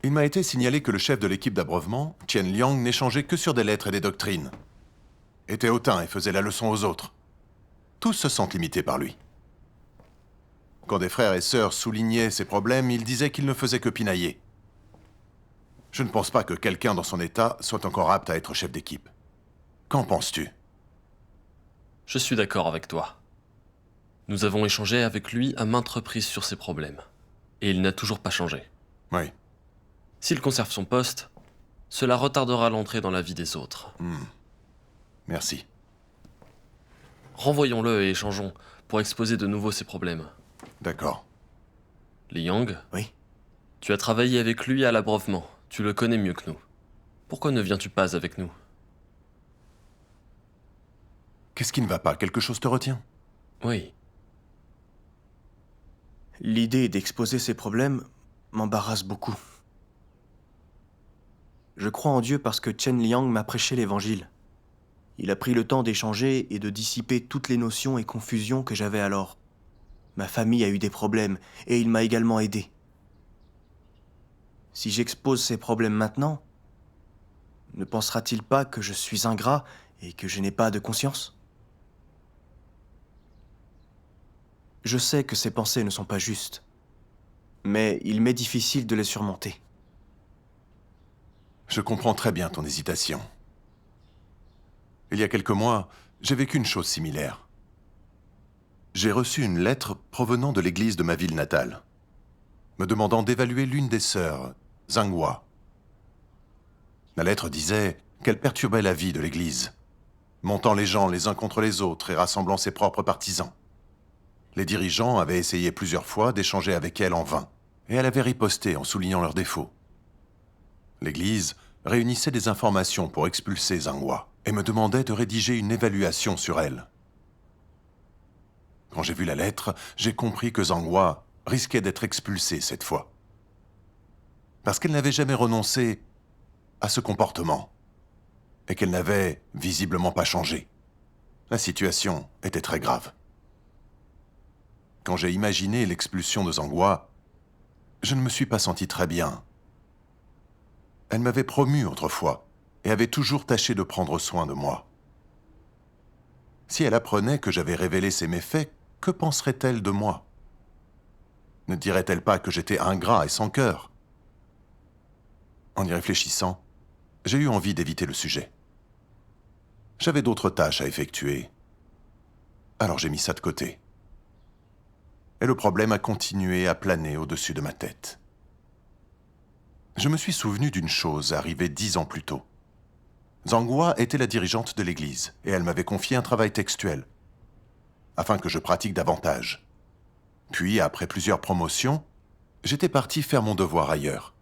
Il m'a été signalé que le chef de l'équipe d'abreuvement, Chen Liang, n'échangeait que sur des lettres et des doctrines. Était hautain et faisait la leçon aux autres. Tous se sentent limités par lui. Quand des frères et sœurs soulignaient ses problèmes, il disait qu'il ne faisait que pinailler. Je ne pense pas que quelqu'un dans son état soit encore apte à être chef d'équipe. Qu'en penses-tu? Je suis d'accord avec toi. Nous avons échangé avec lui à maintes reprises sur ses problèmes. Et il n'a toujours pas changé. Oui. S'il conserve son poste, cela retardera l'entrée dans la vie des autres. Merci. Renvoyons-le et échangeons pour exposer de nouveau ses problèmes. D'accord. Liang, Oui. tu as travaillé avec lui à l'abreuvement. Tu le connais mieux que nous. Pourquoi ne viens-tu pas avec nous? Qu'est-ce qui ne va pas? Quelque chose te retient? Oui. L'idée d'exposer ces problèmes m'embarrasse beaucoup. Je crois en Dieu parce que Chen Liang m'a prêché l'évangile. Il a pris le temps d'échanger et de dissiper toutes les notions et confusions que j'avais alors. Ma famille a eu des problèmes et il m'a également aidé. Si j'expose ces problèmes maintenant, ne pensera-t-il pas que je suis ingrat et que je n'ai pas de conscience? Je sais que ces pensées ne sont pas justes, mais il m'est difficile de les surmonter. Je comprends très bien ton hésitation. Il y a quelques mois, j'ai vécu une chose similaire. J'ai reçu une lettre provenant de l'église de ma ville natale, me demandant d'évaluer l'une des sœurs, Zhanghua. La lettre disait qu'elle perturbait la vie de l'église, montant les gens les uns contre les autres et rassemblant ses propres partisans. Les dirigeants avaient essayé plusieurs fois d'échanger avec elle en vain, et elle avait riposté en soulignant leurs défauts. L'Église réunissait des informations pour expulser Zhanghua et me demandait de rédiger une évaluation sur elle. Quand j'ai vu la lettre, j'ai compris que Zhanghua risquait d'être expulsée cette fois. Parce qu'elle n'avait jamais renoncé à ce comportement et qu'elle n'avait visiblement pas changé. La situation était très grave. Quand j'ai imaginé l'expulsion de Zhanghua, je ne me suis pas senti très bien. Elle m'avait promu autrefois et avait toujours tâché de prendre soin de moi. Si elle apprenait que j'avais révélé ses méfaits, que penserait-elle de moi? Ne dirait-elle pas que j'étais ingrat et sans cœur? En y réfléchissant, j'ai eu envie d'éviter le sujet. J'avais d'autres tâches à effectuer, alors j'ai mis ça de côté. Et le problème a continué à planer au-dessus de ma tête. Je me suis souvenu d'une chose arrivée 10 ans plus tôt. Zhanghua était la dirigeante de l'église et elle m'avait confié un travail textuel, afin que je pratique davantage. Puis, après plusieurs promotions, j'étais parti faire mon devoir ailleurs.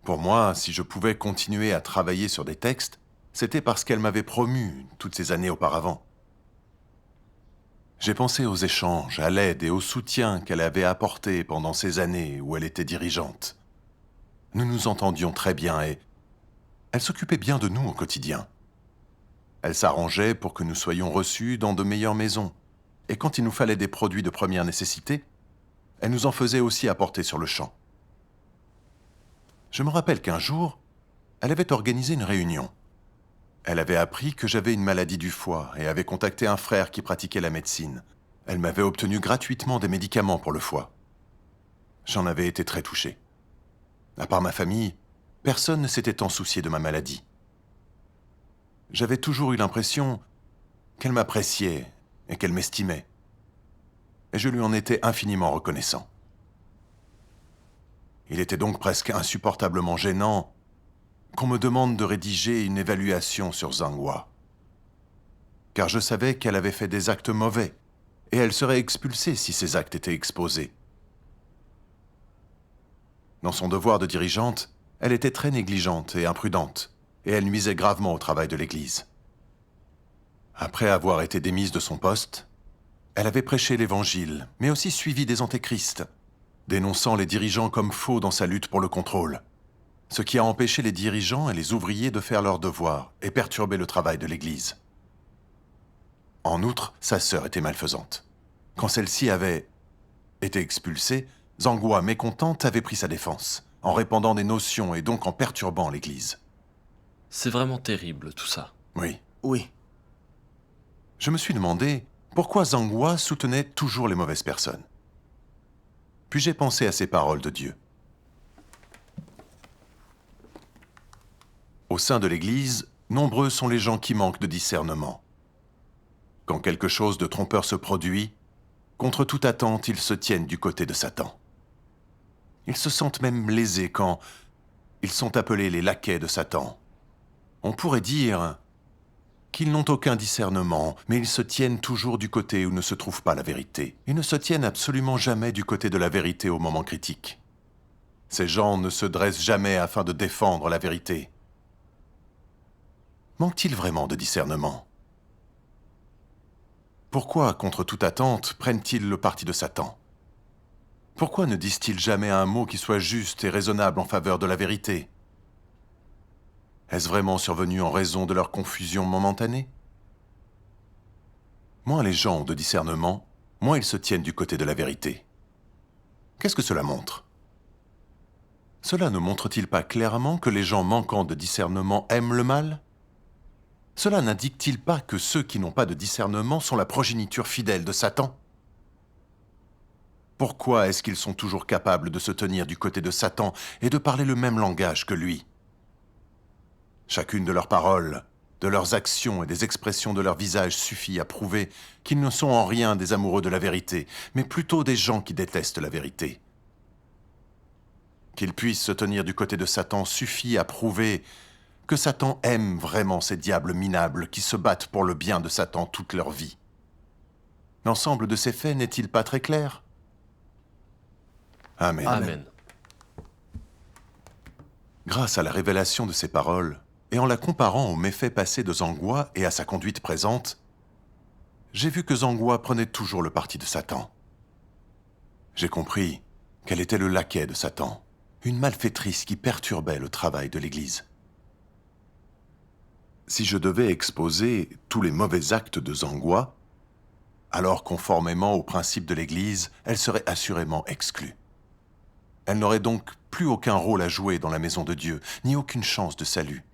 Pour moi, si je pouvais continuer à travailler sur des textes, c'était parce qu'elle m'avait promu toutes ces années auparavant. J'ai pensé aux échanges, à l'aide et au soutien qu'elle avait apporté pendant ces années où elle était dirigeante. Nous nous entendions très bien et elle s'occupait bien de nous au quotidien. Elle s'arrangeait pour que nous soyons reçus dans de meilleures maisons. Et quand il nous fallait des produits de première nécessité, elle nous en faisait aussi apporter sur le champ. Je me rappelle qu'un jour, elle avait organisé une réunion. Elle avait appris que j'avais une maladie du foie et avait contacté un frère qui pratiquait la médecine. Elle m'avait obtenu gratuitement des médicaments pour le foie. J'en avais été très touché. À part ma famille, personne ne s'était tant soucié de ma maladie. J'avais toujours eu l'impression qu'elle m'appréciait et qu'elle m'estimait. Et je lui en étais infiniment reconnaissant. Il était donc presque insupportablement gênant qu'on me demande de rédiger une évaluation sur Zhanghua. Car je savais qu'elle avait fait des actes mauvais, et elle serait expulsée si ces actes étaient exposés. Dans son devoir de dirigeante, elle était très négligente et imprudente, et elle nuisait gravement au travail de l'Église. Après avoir été démise de son poste, elle avait prêché l'Évangile, mais aussi suivi des antéchrists, dénonçant les dirigeants comme faux dans sa lutte pour le contrôle, ce qui a empêché les dirigeants et les ouvriers de faire leurs devoirs et perturbé le travail de l'Église. En outre, sa sœur était malfaisante. Quand celle-ci avait été expulsée, Zhanghua, mécontente, avait pris sa défense, en répandant des notions et donc en perturbant l'Église. C'est vraiment terrible tout ça. Oui. Oui, Je me suis demandé pourquoi Zhanghua soutenait toujours les mauvaises personnes. Puis j'ai pensé à ces paroles de Dieu. Au sein de l'Église, nombreux sont les gens qui manquent de discernement. Quand quelque chose de trompeur se produit, contre toute attente, ils se tiennent du côté de Satan. Ils se sentent même lésés quand ils sont appelés les laquais de Satan. On pourrait dire qu'ils n'ont aucun discernement, mais ils se tiennent toujours du côté où ne se trouve pas la vérité. Ils ne se tiennent absolument jamais du côté de la vérité au moment critique. Ces gens ne se dressent jamais afin de défendre la vérité. Manque-t-il vraiment de discernement? Pourquoi, contre toute attente, prennent-ils le parti de Satan? Pourquoi ne disent-ils jamais un mot qui soit juste et raisonnable en faveur de la vérité? Est-ce vraiment survenu en raison de leur confusion momentanée? Moins les gens ont de discernement, moins ils se tiennent du côté de la vérité. Qu'est-ce que cela montre? Cela ne montre-t-il pas clairement que les gens manquant de discernement aiment le mal? Cela n'indique-t-il pas que ceux qui n'ont pas de discernement sont la progéniture fidèle de Satan? Pourquoi est-ce qu'ils sont toujours capables de se tenir du côté de Satan et de parler le même langage que lui? Chacune de leurs paroles, de leurs actions et des expressions de leur visage suffit à prouver qu'ils ne sont en rien des amoureux de la vérité, mais plutôt des gens qui détestent la vérité. Qu'ils puissent se tenir du côté de Satan suffit à prouver que Satan aime vraiment ces diables minables qui se battent pour le bien de Satan toute leur vie. L'ensemble de ces faits n'est-il pas très clair? Amen. Amen. Grâce à la révélation de ces paroles, et en la comparant aux méfaits passés de Zhanghua et à sa conduite présente, j'ai vu que Zhanghua prenait toujours le parti de Satan. J'ai compris qu'elle était le laquais de Satan, une malfaitrice qui perturbait le travail de l'Église. Si je devais exposer tous les mauvais actes de Zhanghua, alors conformément aux principes de l'Église, elle serait assurément exclue. Elle n'aurait donc plus aucun rôle à jouer dans la maison de Dieu, ni aucune chance de salut.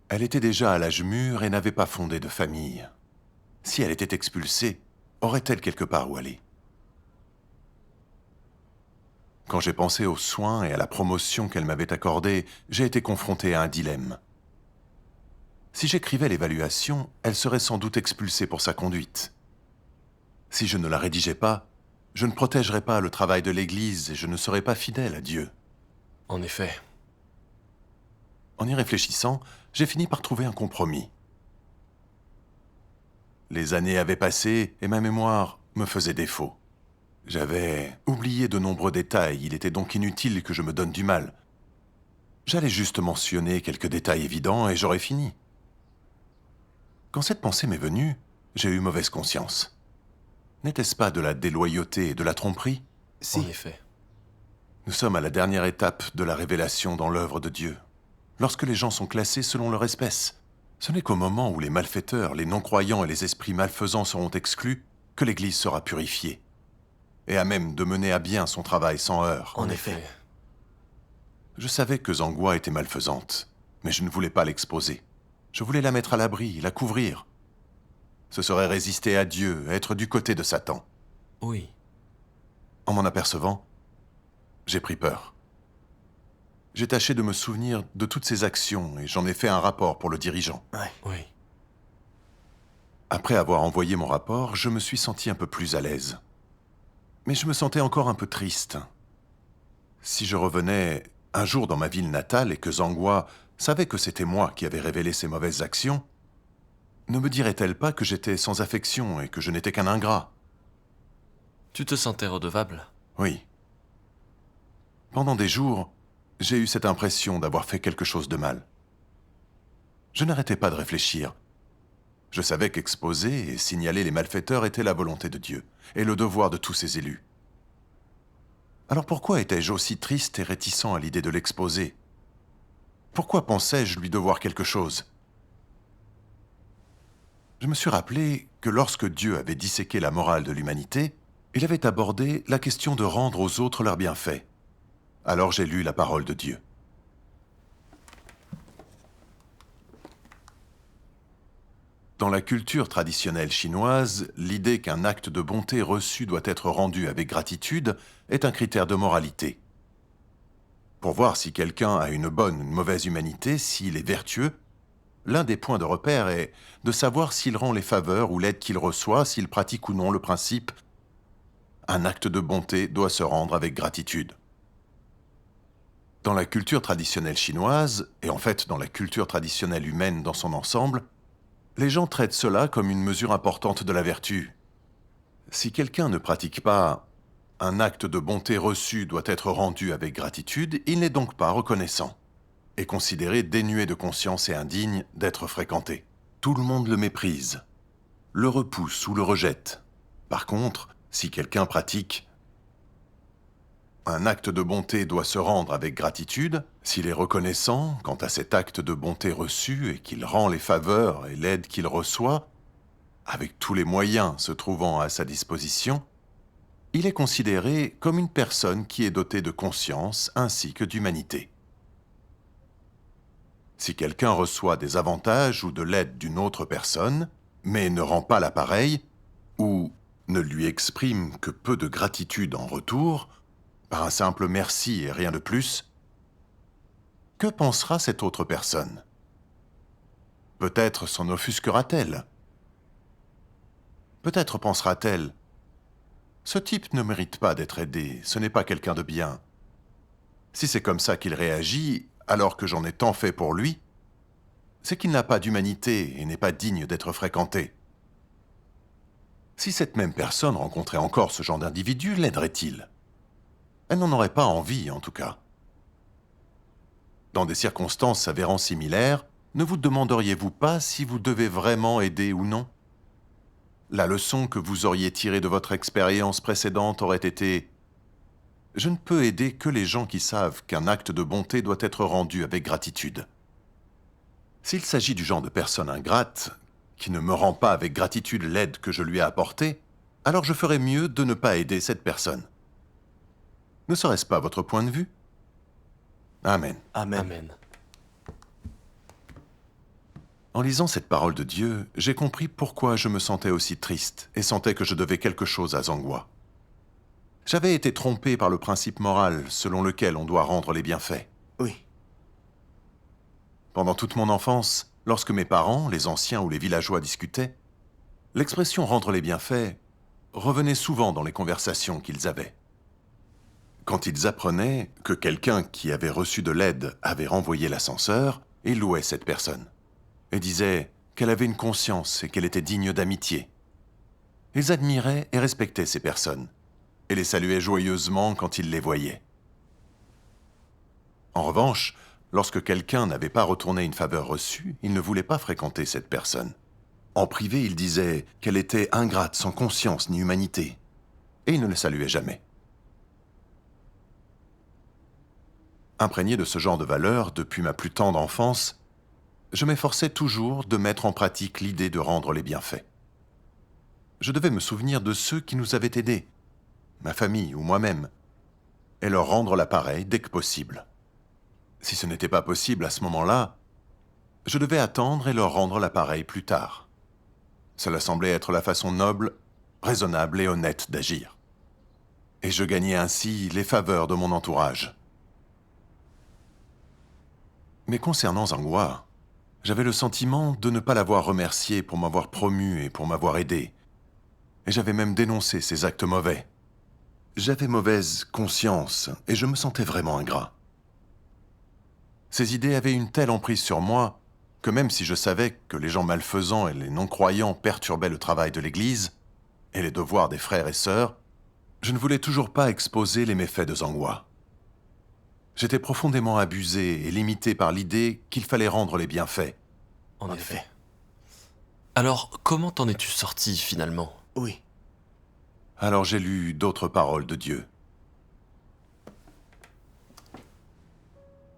Elle était déjà à l'âge mûr et n'avait pas fondé de famille. Si elle était expulsée, aurait-elle quelque part où aller? Quand j'ai pensé aux soins et à la promotion qu'elle m'avait accordée, j'ai été confronté à un dilemme. Si j'écrivais l'évaluation, elle serait sans doute expulsée pour sa conduite. Si je ne la rédigeais pas, je ne protégerais pas le travail de l'Église et je ne serais pas fidèle à Dieu. En effet. En y réfléchissant, j'ai fini par trouver un compromis. Les années avaient passé et ma mémoire me faisait défaut. J'avais oublié de nombreux détails, il était donc inutile que je me donne du mal. J'allais juste mentionner quelques détails évidents et j'aurais fini. Quand cette pensée m'est venue, j'ai eu mauvaise conscience. N'était-ce pas de la déloyauté et de la tromperie? si. En effet. Nous sommes à la dernière étape de la révélation dans l'œuvre de Dieu. Lorsque les gens sont classés selon leur espèce, ce n'est qu'au moment où les malfaiteurs, les non-croyants et les esprits malfaisants seront exclus que l'Église sera purifiée, et à même de mener à bien son travail sans heurts. En effet. Je savais que Zhanghua était malfaisante, mais je ne voulais pas l'exposer. Je voulais la mettre à l'abri, la couvrir. Ce serait résister à Dieu, être du côté de Satan. Oui. En m'en apercevant, j'ai pris peur. J'ai tâché de me souvenir de toutes ses actions et j'en ai fait un rapport pour le dirigeant. Ouais. Oui. Après avoir envoyé mon rapport, je me suis senti un peu plus à l'aise. Mais je me sentais encore un peu triste. Si je revenais un jour dans ma ville natale et que Zhanghua savait que c'était moi qui avais révélé ses mauvaises actions, ne me dirait-elle pas que j'étais sans affection et que je n'étais qu'un ingrat? Tu te sentais redevable? Oui. Pendant des jours, j'ai eu cette impression d'avoir fait quelque chose de mal. Je n'arrêtais pas de réfléchir. Je savais qu'exposer et signaler les malfaiteurs était la volonté de Dieu, et le devoir de tous ses élus. Alors pourquoi étais-je aussi triste et réticent à l'idée de l'exposer? Pourquoi pensais-je lui devoir quelque chose? Je me suis rappelé que lorsque Dieu avait disséqué la morale de l'humanité, il avait abordé la question de rendre aux autres leurs bienfaits. Alors j'ai lu la parole de Dieu. Dans la culture traditionnelle chinoise, l'idée qu'un acte de bonté reçu doit être rendu avec gratitude est un critère de moralité. Pour voir si quelqu'un a une bonne ou une mauvaise humanité, s'il est vertueux, l'un des points de repère est de savoir s'il rend les faveurs ou l'aide qu'il reçoit, s'il pratique ou non le principe « un acte de bonté doit se rendre avec gratitude ». Dans la culture traditionnelle chinoise, et en fait dans la culture traditionnelle humaine dans son ensemble, les gens traitent cela comme une mesure importante de la vertu. Si quelqu'un ne pratique pas « un acte de bonté reçu doit être rendu avec gratitude », il n'est donc pas reconnaissant, et considéré dénué de conscience et indigne d'être fréquenté. Tout le monde le méprise, le repousse ou le rejette. Par contre, si quelqu'un pratique un acte de bonté doit se rendre avec gratitude, s'il est reconnaissant quant à cet acte de bonté reçu et qu'il rend les faveurs et l'aide qu'il reçoit, avec tous les moyens se trouvant à sa disposition, il est considéré comme une personne qui est dotée de conscience ainsi que d'humanité. Si quelqu'un reçoit des avantages ou de l'aide d'une autre personne, mais ne rend pas l'appareil, ou ne lui exprime que peu de gratitude en retour, par un simple merci et rien de plus, que pensera cette autre personne? Peut-être s'en offusquera-t-elle. Peut-être pensera-t-elle « Ce type ne mérite pas d'être aidé, ce n'est pas quelqu'un de bien. Si c'est comme ça qu'il réagit, alors que j'en ai tant fait pour lui, c'est qu'il n'a pas d'humanité et n'est pas digne d'être fréquenté. » Si cette même personne rencontrait encore ce genre d'individu, l'aiderait-il? Elle n'en aurait pas envie, en tout cas. Dans des circonstances s'avérant similaires, ne vous demanderiez-vous pas si vous devez vraiment aider ou non? La leçon que vous auriez tirée de votre expérience précédente aurait été « Je ne peux aider que les gens qui savent qu'un acte de bonté doit être rendu avec gratitude. » S'il s'agit du genre de personne ingrate, qui ne me rend pas avec gratitude l'aide que je lui ai apportée, alors je ferais mieux de ne pas aider cette personne. Ne serait-ce pas votre point de vue? Amen. Amen. Amen. En lisant cette parole de Dieu, j'ai compris pourquoi je me sentais aussi triste et sentais que je devais quelque chose à Zhanghua. J'avais été trompé par le principe moral selon lequel on doit rendre les bienfaits. Oui. Pendant toute mon enfance, lorsque mes parents, les anciens ou les villageois discutaient, l'expression « rendre les bienfaits » revenait souvent dans les conversations qu'ils avaient. Quand ils apprenaient que quelqu'un qui avait reçu de l'aide avait renvoyé l'ascenseur, ils louaient cette personne et disaient qu'elle avait une conscience et qu'elle était digne d'amitié. Ils admiraient et respectaient ces personnes et les saluaient joyeusement quand ils les voyaient. En revanche, lorsque quelqu'un n'avait pas retourné une faveur reçue, ils ne voulaient pas fréquenter cette personne. En privé, ils disaient qu'elle était ingrate, sans conscience ni humanité, et ils ne le saluaient jamais. Imprégné de ce genre de valeurs depuis ma plus tendre enfance, je m'efforçais toujours de mettre en pratique l'idée de rendre les bienfaits. Je devais me souvenir de ceux qui nous avaient aidés, ma famille ou moi-même, et leur rendre l'appareil dès que possible. Si ce n'était pas possible à ce moment-là, je devais attendre et leur rendre l'appareil plus tard. Cela semblait être la façon noble, raisonnable et honnête d'agir. Et je gagnais ainsi les faveurs de mon entourage. Mais concernant Zhanghua, j'avais le sentiment de ne pas l'avoir remercié pour m'avoir promu et pour m'avoir aidé. Et j'avais même dénoncé ses actes mauvais. J'avais mauvaise conscience et je me sentais vraiment ingrat. Ces idées avaient une telle emprise sur moi que même si je savais que les gens malfaisants et les non-croyants perturbaient le travail de l'Église et les devoirs des frères et sœurs, je ne voulais toujours pas exposer les méfaits de Zhanghua. J'étais profondément abusé et limité par l'idée qu'il fallait rendre les bienfaits. En effet. Alors, comment t'en es-tu sorti finalement? Oui. Alors j'ai lu d'autres paroles de Dieu.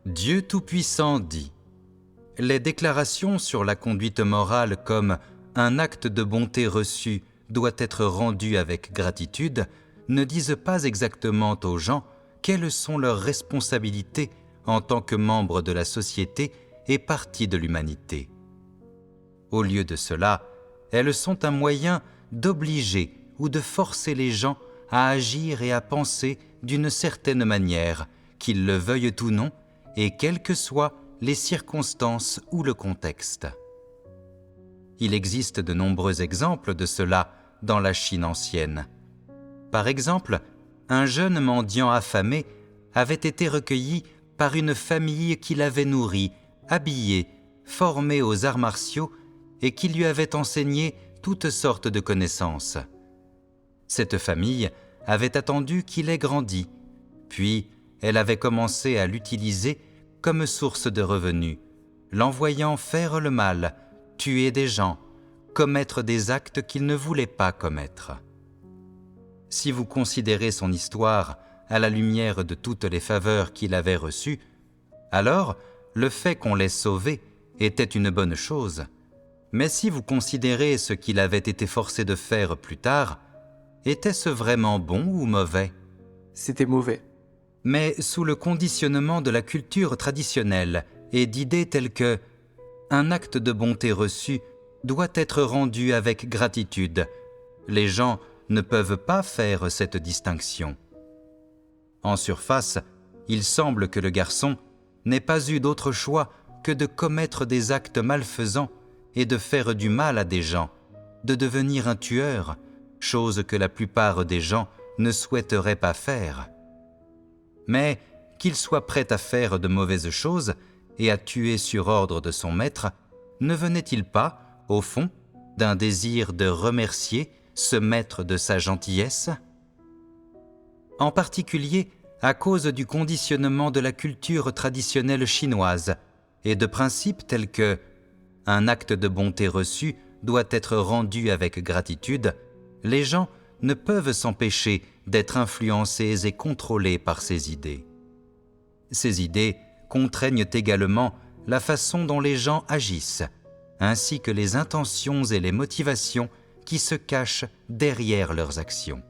Dieu Tout-Puissant dit « Les déclarations sur la conduite morale comme « un acte de bonté reçu doit être rendu avec gratitude » ne disent pas exactement aux gens quelles sont leurs responsabilités en tant que membres de la société et partie de l'humanité. Au lieu de cela, elles sont un moyen d'obliger ou de forcer les gens à agir et à penser d'une certaine manière, qu'ils le veuillent ou non, et quelles que soient les circonstances ou le contexte. Il existe de nombreux exemples de cela dans la Chine ancienne. Par exemple, un jeune mendiant affamé avait été recueilli par une famille qui l'avait nourri, habillé, formé aux arts martiaux et qui lui avait enseigné toutes sortes de connaissances. Cette famille avait attendu qu'il ait grandi, puis elle avait commencé à l'utiliser comme source de revenus, l'envoyant faire le mal, tuer des gens, commettre des actes qu'il ne voulait pas commettre. Si vous considérez son histoire à la lumière de toutes les faveurs qu'il avait reçues, alors le fait qu'on l'ait sauvé était une bonne chose. Mais si vous considérez ce qu'il avait été forcé de faire plus tard, était-ce vraiment bon ou mauvais ? C'était mauvais. Mais sous le conditionnement de la culture traditionnelle et d'idées telles que « un acte de bonté reçu doit être rendu avec gratitude », les gens ne peuvent pas faire cette distinction. En surface, il semble que le garçon n'ait pas eu d'autre choix que de commettre des actes malfaisants et de faire du mal à des gens, de devenir un tueur, chose que la plupart des gens ne souhaiteraient pas faire. Mais qu'il soit prêt à faire de mauvaises choses et à tuer sur ordre de son maître, ne venait-il pas, au fond, d'un désir de remercier ce maître de sa gentillesse ? En particulier à cause du conditionnement de la culture traditionnelle chinoise et de principes tels que « un acte de bonté reçu doit être rendu avec gratitude », les gens ne peuvent s'empêcher d'être influencés et contrôlés par ces idées. Ces idées contraignent également la façon dont les gens agissent, ainsi que les intentions et les motivations qui se cachent derrière leurs actions.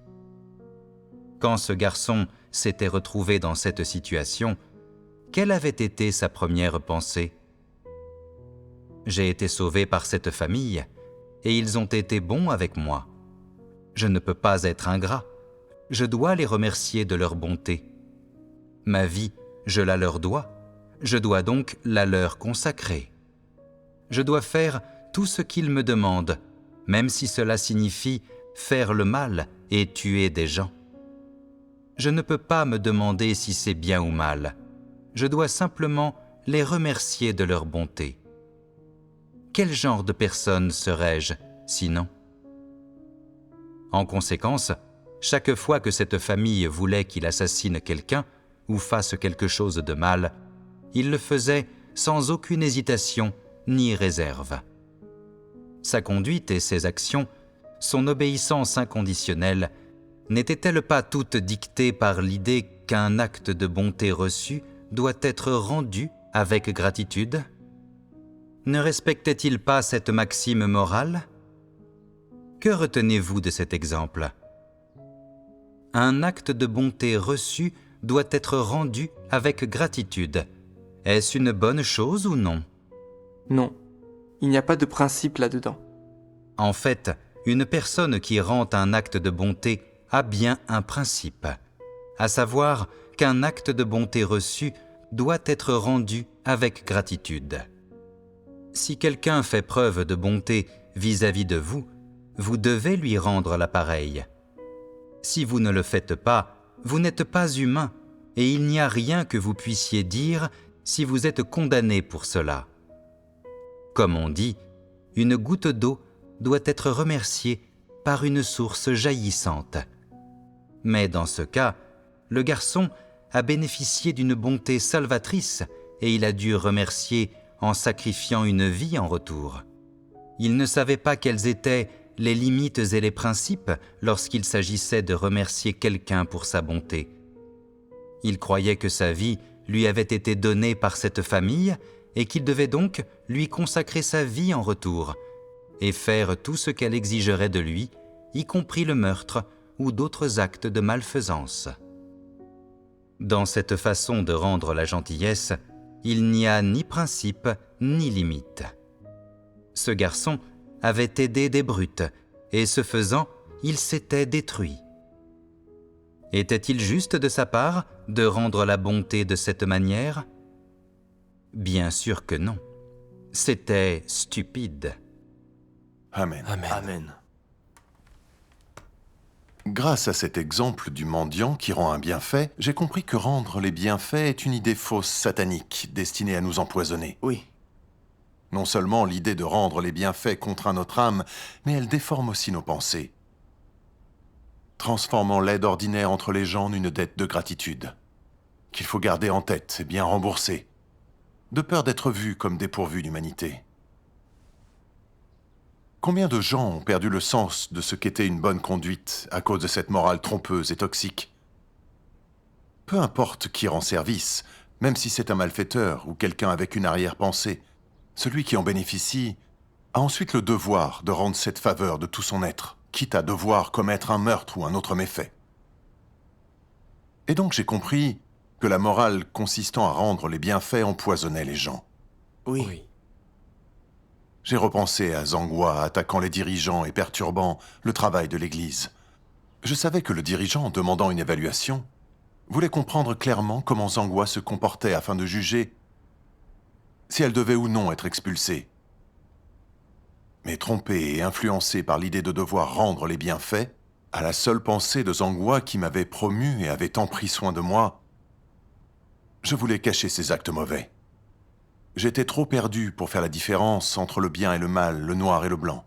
Quand ce garçon s'était retrouvé dans cette situation, quelle avait été sa première pensée ? J'ai été sauvé par cette famille, et ils ont été bons avec moi. Je ne peux pas être ingrat. Je dois les remercier de leur bonté. Ma vie, je la leur dois. Je dois donc la leur consacrer. Je dois faire tout ce qu'ils me demandent, même si cela signifie faire le mal et tuer des gens. Je ne peux pas me demander si c'est bien ou mal. Je dois simplement les remercier de leur bonté. Quel genre de personne serais-je, sinon ? En conséquence, chaque fois que cette famille voulait qu'il assassine quelqu'un ou fasse quelque chose de mal, il le faisait sans aucune hésitation ni réserve. Sa conduite et ses actions, son obéissance inconditionnelle, n'étaient-elles pas toutes dictées par l'idée qu'un acte de bonté reçu doit être rendu avec gratitude ? Ne respectait-il pas cette maxime morale ? Que retenez-vous de cet exemple ? Un acte de bonté reçu doit être rendu avec gratitude. Est-ce une bonne chose ou non ? Non, il n'y a pas de principe là-dedans. En fait, une personne qui rend un acte de bonté a bien un principe, à savoir qu'un acte de bonté reçu doit être rendu avec gratitude. Si quelqu'un fait preuve de bonté vis-à-vis de vous, vous devez lui rendre l'appareil. Si vous ne le faites pas, vous n'êtes pas humain et il n'y a rien que vous puissiez dire si vous êtes condamné pour cela. Comme on dit, une goutte d'eau doit être remerciée par une source jaillissante. Mais dans ce cas, le garçon a bénéficié d'une bonté salvatrice et il a dû remercier en sacrifiant une vie en retour. Il ne savait pas quelles étaient les limites et les principes lorsqu'il s'agissait de remercier quelqu'un pour sa bonté. Il croyait que sa vie lui avait été donnée par cette famille et qu'il devait donc lui consacrer sa vie en retour et faire tout ce qu'elle exigerait de lui, y compris le meurtre ou d'autres actes de malfaisance. Dans cette façon de rendre la gentillesse, il n'y a ni principe ni limite. Ce garçon avait aidé des brutes, et ce faisant, il s'était détruit. Était-il juste de sa part de rendre la bonté de cette manière? Bien sûr que non. C'était stupide. Amen. Amen. Amen. Grâce à cet exemple du mendiant qui rend un bienfait, j'ai compris que rendre les bienfaits est une idée fausse satanique destinée à nous empoisonner. Oui, Non seulement l'idée de rendre les bienfaits contraint notre âme, mais elle déforme aussi nos pensées, transformant l'aide ordinaire entre les gens en une dette de gratitude, qu'il faut garder en tête et bien rembourser, de peur d'être vus comme dépourvus d'humanité. Combien de gens ont perdu le sens de ce qu'était une bonne conduite à cause de cette morale trompeuse et toxique? Peu importe qui rend service, même si c'est un malfaiteur ou quelqu'un avec une arrière-pensée, celui qui en bénéficie a ensuite le devoir de rendre cette faveur de tout son être, quitte à devoir commettre un meurtre ou un autre méfait. Et donc j'ai compris que la morale consistant à rendre les bienfaits empoisonnait les gens. oui, Oui. J'ai repensé à Zangwa attaquant les dirigeants et perturbant le travail de l'Église. Je savais que le dirigeant, demandant une évaluation, voulait comprendre clairement comment Zangwa se comportait afin de juger si elle devait ou non être expulsée. Mais trompé et influencé par l'idée de devoir rendre les bienfaits, à la seule pensée de Zangwa qui m'avait promu et avait tant pris soin de moi, je voulais cacher ses actes mauvais. J'étais trop perdu pour faire la différence entre le bien et le mal, le noir et le blanc.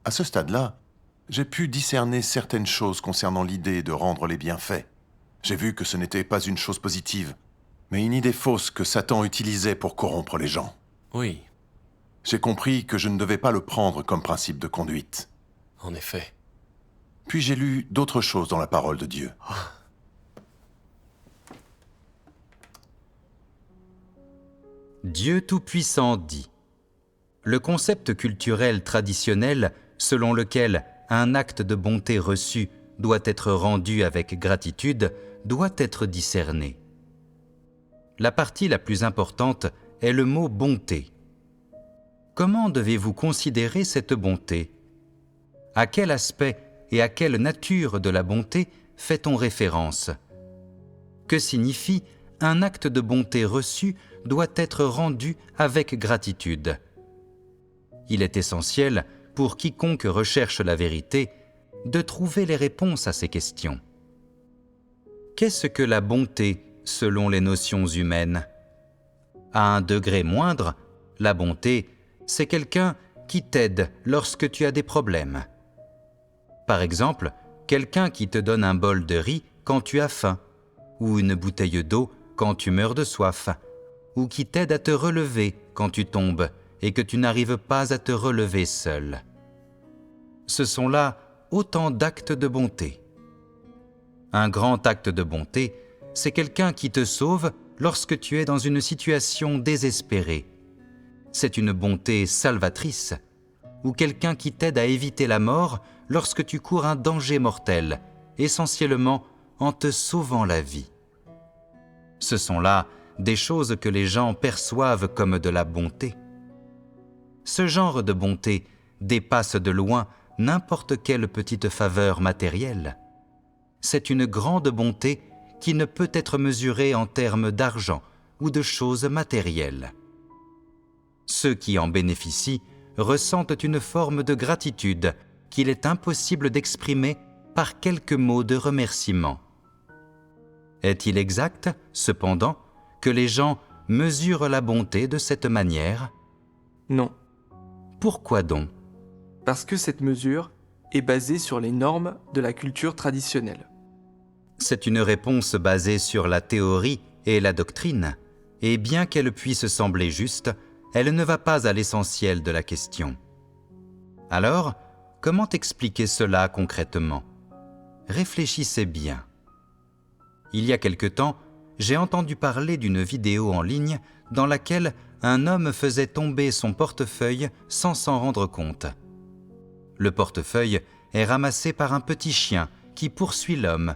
À ce stade-là, j'ai pu discerner certaines choses concernant l'idée de rendre les bienfaits. J'ai vu que ce n'était pas une chose positive, mais une idée fausse que Satan utilisait pour corrompre les gens. Oui, J'ai compris que je ne devais pas le prendre comme principe de conduite. en effet. Puis j'ai lu d'autres choses dans la parole de Dieu. Dieu Tout-Puissant dit : le concept culturel traditionnel selon lequel un acte de bonté reçu doit être rendu avec gratitude doit être discerné. La partie la plus importante est le mot bonté. Comment devez-vous considérer cette bonté? À quel aspect et à quelle nature de la bonté fait-on référence? Que signifie un acte de bonté reçu doit être rendu avec gratitude? Il est essentiel, pour quiconque recherche la vérité, de trouver les réponses à ces questions. Qu'est-ce que la bonté selon les notions humaines? À un degré moindre, la bonté, c'est quelqu'un qui t'aide lorsque tu as des problèmes. Par exemple, quelqu'un qui te donne un bol de riz quand tu as faim, ou une bouteille d'eau quand tu meurs de soif, ou qui t'aide à te relever quand tu tombes et que tu n'arrives pas à te relever seul. Ce sont là autant d'actes de bonté. Un grand acte de bonté, c'est quelqu'un qui te sauve lorsque tu es dans une situation désespérée. C'est une bonté salvatrice, ou quelqu'un qui t'aide à éviter la mort lorsque tu cours un danger mortel, essentiellement en te sauvant la vie. Ce sont là des choses que les gens perçoivent comme de la bonté. Ce genre de bonté dépasse de loin n'importe quelle petite faveur matérielle. C'est une grande bonté qui ne peut être mesurée en termes d'argent ou de choses matérielles. Ceux qui en bénéficient ressentent une forme de gratitude qu'il est impossible d'exprimer par quelques mots de remerciement. Est-il exact, cependant, que les gens mesurent la bonté de cette manière? Non, Pourquoi donc? parce que cette mesure est basée sur les normes de la culture traditionnelle. C'est une réponse basée sur la théorie et la doctrine, et bien qu'elle puisse sembler juste, elle ne va pas à l'essentiel de la question. Alors, comment expliquer cela concrètement? Réfléchissez bien. Il y a quelque temps, j'ai entendu parler d'une vidéo en ligne dans laquelle un homme faisait tomber son portefeuille sans s'en rendre compte. Le portefeuille est ramassé par un petit chien qui poursuit l'homme,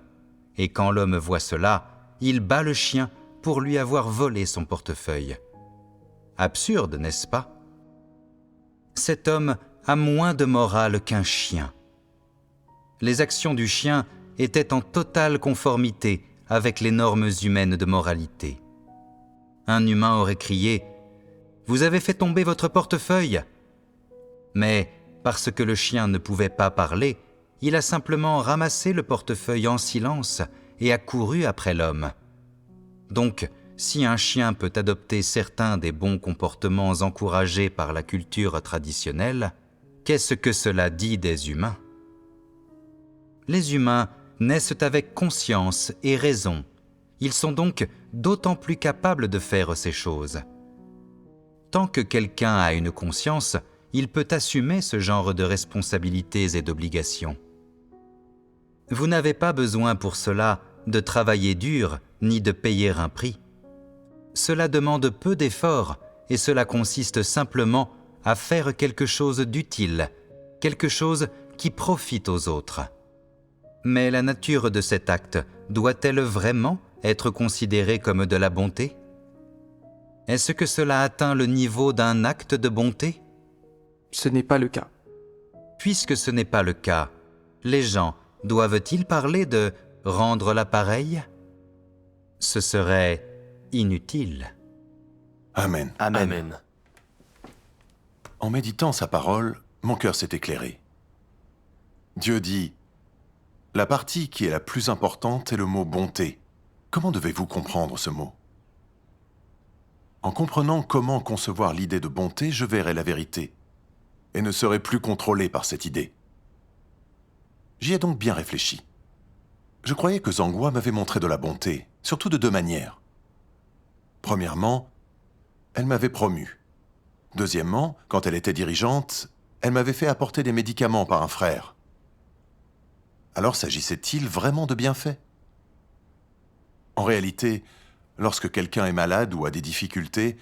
Et quand l'homme voit cela, il bat le chien pour lui avoir volé son portefeuille. Absurde, n'est-ce pas? Cet homme a moins de morale qu'un chien. Les actions du chien étaient en totale conformité avec les normes humaines de moralité. Un humain aurait crié « Vous avez fait tomber votre portefeuille !» Mais parce que le chien ne pouvait pas parler, il a simplement ramassé le portefeuille en silence et a couru après l'homme. Donc, si un chien peut adopter certains des bons comportements encouragés par la culture traditionnelle, qu'est-ce que cela dit des humains? Les humains naissent avec conscience et raison. Ils sont donc d'autant plus capables de faire ces choses. Tant que quelqu'un a une conscience, il peut assumer ce genre de responsabilités et d'obligations. Vous n'avez pas besoin pour cela de travailler dur ni de payer un prix. Cela demande peu d'efforts et cela consiste simplement à faire quelque chose d'utile, quelque chose qui profite aux autres. Mais la nature de cet acte doit-elle vraiment être considérée comme de la bonté? Est-ce que cela atteint le niveau d'un acte de bonté? Ce n'est pas le cas. Puisque ce n'est pas le cas, les gens doivent-ils parler de « rendre l'appareil » ? Ce serait inutile. Amen. Amen. Amen. En méditant sa parole, mon cœur s'est éclairé. Dieu dit « La partie qui est la plus importante est le mot « bonté ». Comment devez-vous comprendre ce mot? En comprenant comment concevoir l'idée de bonté, je verrai la vérité et ne serai plus contrôlé par cette idée. J'y ai donc bien réfléchi. Je croyais que Zhanghua m'avait montré de la bonté, surtout de deux manières. Premièrement, elle m'avait promu. Deuxièmement, quand elle était dirigeante, elle m'avait fait apporter des médicaments par un frère. Alors s'agissait-il vraiment de bienfaits? En réalité, lorsque quelqu'un est malade ou a des difficultés,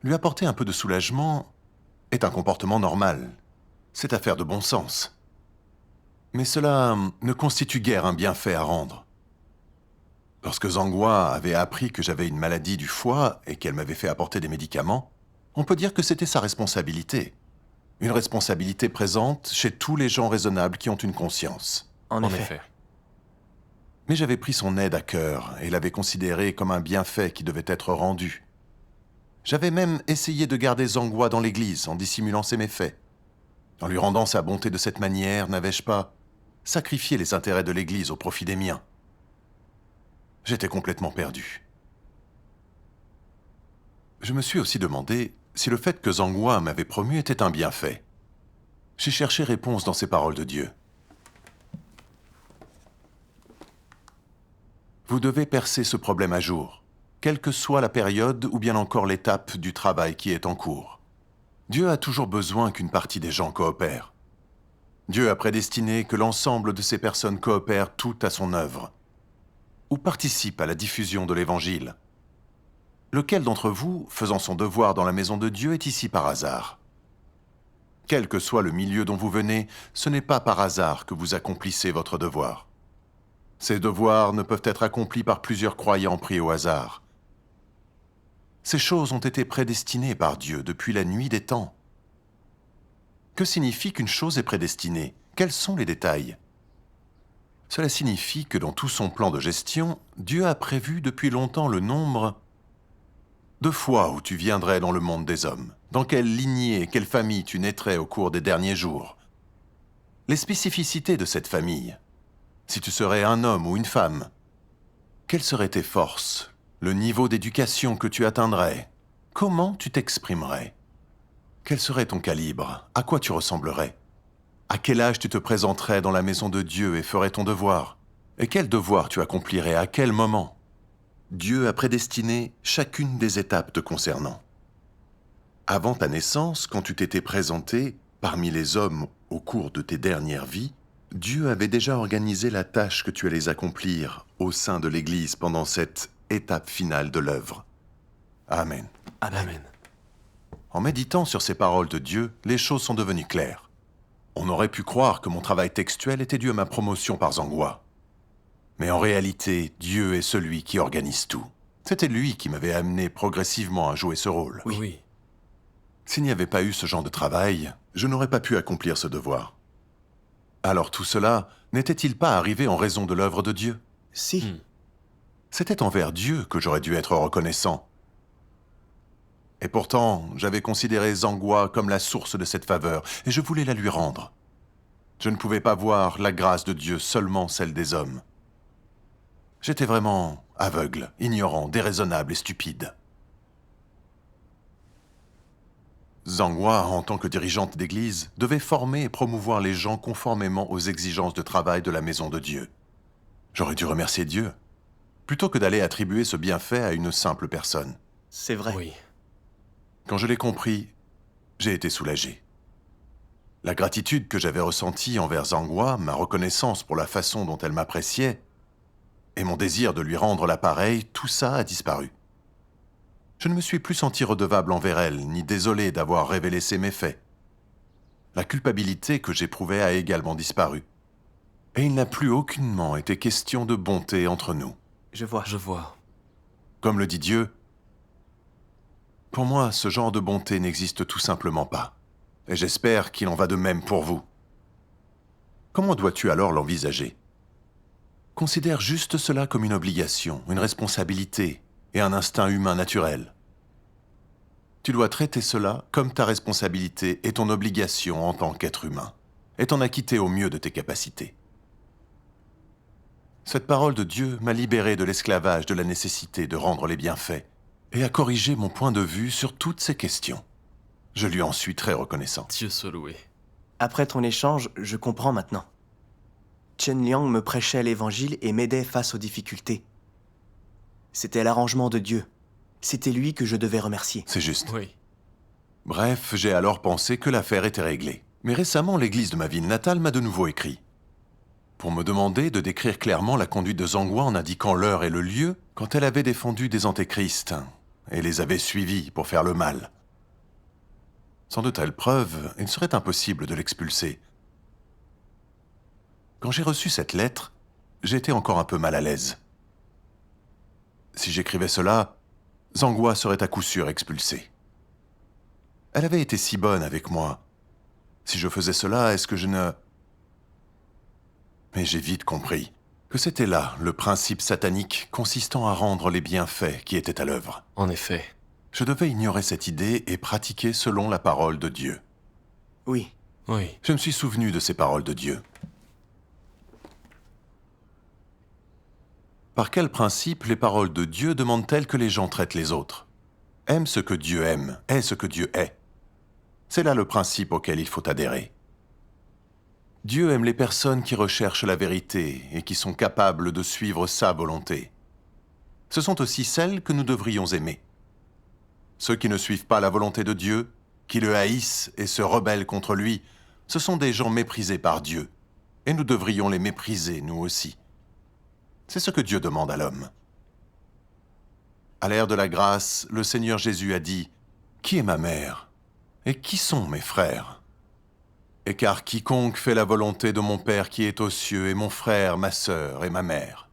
lui apporter un peu de soulagement est un comportement normal. C'est affaire de bon sens. Mais cela ne constitue guère un bienfait à rendre. Lorsque Zhanghua avait appris que j'avais une maladie du foie et qu'elle m'avait fait apporter des médicaments, on peut dire que c'était sa responsabilité. Une responsabilité présente chez tous les gens raisonnables qui ont une conscience. En En effet. effet. Mais j'avais pris son aide à cœur et l'avais considéré comme un bienfait qui devait être rendu. J'avais même essayé de garder Zhanghua dans l'église en dissimulant ses méfaits. En lui rendant sa bonté de cette manière, n'avais-je pas sacrifié les intérêts de l'église au profit des miens? J'étais complètement perdu. Je me suis aussi demandé si le fait que Zhanghua m'avait promu était un bienfait. J'ai cherché réponse dans ces paroles de Dieu. Vous devez percer ce problème à jour, quelle que soit la période ou bien encore l'étape du travail qui est en cours. Dieu a toujours besoin qu'une partie des gens coopèrent. Dieu a prédestiné que l'ensemble de ces personnes coopèrent toutes à son œuvre, ou participent à la diffusion de l'Évangile. Lequel d'entre vous, faisant son devoir dans la maison de Dieu, est ici par hasard? Quel que soit le milieu dont vous venez, ce n'est pas par hasard que vous accomplissez votre devoir. Ces devoirs ne peuvent être accomplis par plusieurs croyants pris au hasard. Ces choses ont été prédestinées par Dieu depuis la nuit des temps. Que signifie qu'une chose est prédestinée? Quels sont les détails? Cela signifie que dans tout son plan de gestion, Dieu a prévu depuis longtemps le nombre de fois où tu viendrais dans le monde des hommes, dans quelle lignée et quelle famille tu naîtrais au cours des derniers jours, les spécificités de cette famille. Si tu serais un homme ou une femme, quelles seraient tes forces, le niveau d'éducation que tu atteindrais, comment tu t'exprimerais, quel serait ton calibre, à quoi tu ressemblerais, à quel âge tu te présenterais dans la maison de Dieu et ferais ton devoir, et quel devoir tu accomplirais, à quel moment. Dieu a prédestiné chacune des étapes te concernant. Avant ta naissance, quand tu t'étais présenté parmi les hommes au cours de tes dernières vies, Dieu avait déjà organisé la tâche que tu allais accomplir au sein de l'Église pendant cette étape finale de l'œuvre. Amen. Amen. En méditant sur ces paroles de Dieu, les choses sont devenues claires. On aurait pu croire que mon travail textuel était dû à ma promotion par Zhanghua. Mais en réalité, Dieu est celui qui organise tout. C'était lui qui m'avait amené progressivement à jouer ce rôle. Oui. S'il n'y avait pas eu ce genre de travail, je n'aurais pas pu accomplir ce devoir. Alors tout cela n'était-il pas arrivé en raison de l'œuvre de Dieu? Si, C'était envers Dieu que j'aurais dû être reconnaissant. Et pourtant, j'avais considéré Zangwa comme la source de cette faveur, et je voulais la lui rendre. Je ne pouvais pas voir la grâce de Dieu, seulement celle des hommes. J'étais vraiment aveugle, ignorant, déraisonnable et stupide. Zangwa, en tant que dirigeante d'église, devait former et promouvoir les gens conformément aux exigences de travail de la maison de Dieu. J'aurais dû remercier Dieu, plutôt que d'aller attribuer ce bienfait à une simple personne. c'est vrai. Oui. Quand je l'ai compris, j'ai été soulagé. La gratitude que j'avais ressentie envers Zangwa, ma reconnaissance pour la façon dont elle m'appréciait, et mon désir de lui rendre l'appareil, tout ça a disparu. Je ne me suis plus senti redevable envers elle, ni désolé d'avoir révélé ses méfaits. La culpabilité que j'éprouvais a également disparu. Et il n'a plus aucunement été question de bonté entre nous. Je vois. Je vois. Comme le dit Dieu, pour moi, ce genre de bonté n'existe tout simplement pas. Et j'espère qu'il en va de même pour vous. Comment dois-tu alors l'envisager? Considère juste cela comme une obligation, une responsabilité et un instinct humain naturel. Tu dois traiter cela comme ta responsabilité et ton obligation en tant qu'être humain, et t'en acquitter au mieux de tes capacités. Cette parole de Dieu m'a libéré de l'esclavage de la nécessité de rendre les bienfaits et a corrigé mon point de vue sur toutes ces questions. Je lui en suis très reconnaissant. Dieu soit loué. Après ton échange, je comprends maintenant. Chen Liang me prêchait l'évangile et m'aidait face aux difficultés. C'était l'arrangement de Dieu. C'était lui que je devais remercier. C'est juste. Oui. Bref, j'ai alors pensé que l'affaire était réglée. Mais récemment, l'église de ma ville natale m'a de nouveau écrit pour me demander de décrire clairement la conduite de Zangwa en indiquant l'heure et le lieu quand elle avait défendu des antéchrists et les avait suivis pour faire le mal. Sans de telles preuves, il serait impossible de l'expulser. Quand j'ai reçu cette lettre, j'étais encore un peu mal à l'aise. Si j'écrivais cela, Zangwa serait à coup sûr expulsée. Elle avait été si bonne avec moi. Si je faisais cela, est-ce que je ne... Mais j'ai vite compris que c'était là le principe satanique consistant à rendre les bienfaits qui étaient à l'œuvre. En effet. Je devais ignorer cette idée et pratiquer selon la parole de Dieu. Oui, Oui. Je me suis souvenu de ces paroles de Dieu. Par quel principe les paroles de Dieu demandent-elles que les gens traitent les autres? Aime ce que Dieu aime, est ce que Dieu est. C'est là le principe auquel il faut adhérer. Dieu aime les personnes qui recherchent la vérité et qui sont capables de suivre sa volonté. Ce sont aussi celles que nous devrions aimer. Ceux qui ne suivent pas la volonté de Dieu, qui le haïssent et se rebellent contre lui, ce sont des gens méprisés par Dieu. Et nous devrions les mépriser, nous aussi. C'est ce que Dieu demande à l'homme. À l'ère de la grâce, le Seigneur Jésus a dit « Qui est ma mère? Et qui sont mes frères ?» Et car quiconque fait la volonté de mon Père qui est aux cieux est mon frère, ma sœur et ma mère.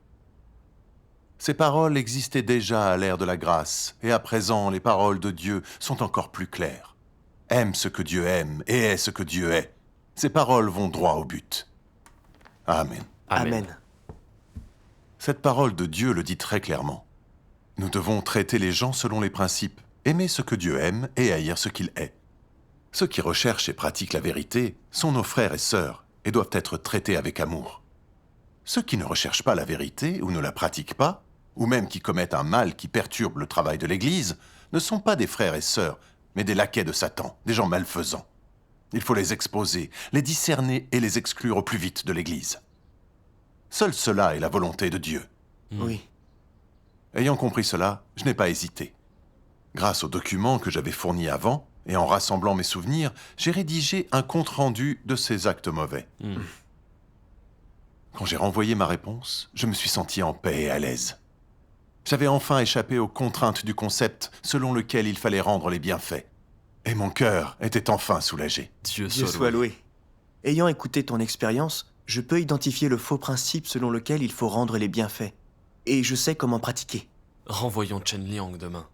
Ces paroles existaient déjà à l'ère de la grâce, et à présent les paroles de Dieu sont encore plus claires. Aime ce que Dieu aime et est ce que Dieu est. Ces paroles vont droit au but. Amen. Amen. Cette parole de Dieu le dit très clairement. Nous devons traiter les gens selon les principes, aimer ce que Dieu aime et haïr ce qu'il est. Ceux qui recherchent et pratiquent la vérité sont nos frères et sœurs et doivent être traités avec amour. Ceux qui ne recherchent pas la vérité ou ne la pratiquent pas, ou même qui commettent un mal qui perturbe le travail de l'Église, ne sont pas des frères et sœurs, mais des laquais de Satan, des gens malfaisants. Il faut les exposer, les discerner et les exclure au plus vite de l'Église. Seul cela est la volonté de Dieu. Oui, Ayant compris cela, je n'ai pas hésité. Grâce aux documents que j'avais fournis avant, et en rassemblant mes souvenirs, j'ai rédigé un compte-rendu de ces actes mauvais. Quand j'ai renvoyé ma réponse, je me suis senti en paix et à l'aise. J'avais enfin échappé aux contraintes du concept selon lequel il fallait rendre les bienfaits. Et mon cœur était enfin soulagé. Dieu Dieu soit soit loué. loué. Ayant écouté ton expérience, Je peux identifier le faux principe selon lequel il faut rendre les bienfaits. Et je sais comment pratiquer. Renvoyons Chen Liang demain.